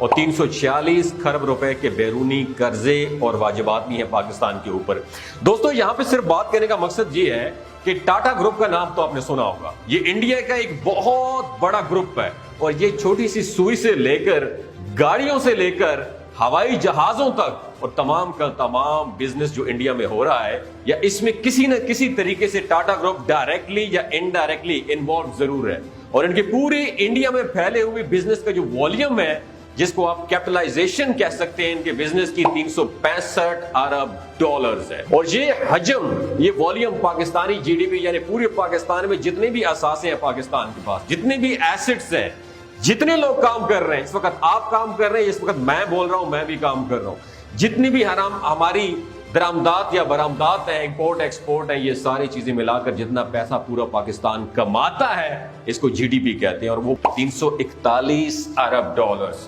और 346 खरब रुपए के बैरूनी कर्जे और वाजिबात भी हैं पाकिस्तान के ऊपर। दोस्तों यहां पे सिर्फ बात करने का मकसद ये है कि टाटा ग्रुप का नाम तो आपने सुना होगा। ये इंडिया का एक बहुत बड़ा ग्रुप है और ये छोटी सी सुई से लेकर गाड़ियों से लेकर हवाई जहाजों तक और तमाम का तमाम बिजनेस जो इंडिया में हो रहा है या इसमें किसी न किसी तरीके से टाटा ग्रुप डायरेक्टली या इनडायरेक्टली इन्वॉल्व जरूर है। और इनके पूरे इंडिया में फैले हुए बिजनेस का जो वॉल्यूम है, जिसको आप कैपिटलाइजेशन कह सकते हैं, इनके बिजनेस की 365 अरब डॉलर्स है। और ये हजम, ये वॉल्यूम पाकिस्तानी जीडीपी यानी पूरे पाकिस्तान में जितने भी असासे हैं पाकिस्तान के पास, जितने भी एसेट्स हैं, जितने लोग काम कर रहे हैं, इस वक्त आप काम कर रहे हैं, इस वक्त मैं बोल रहा हूं, मैं भी काम कर रहा हूं, जितनी भी हमारी दरामदात या बरामदात है, इंपोर्ट एक्सपोर्ट है, ये सारी चीजें मिलाकर जितना पैसा पूरा पाकिस्तान कमाता है इसको जीडीपी कहते हैं और वो 341 अरब डॉलर्स।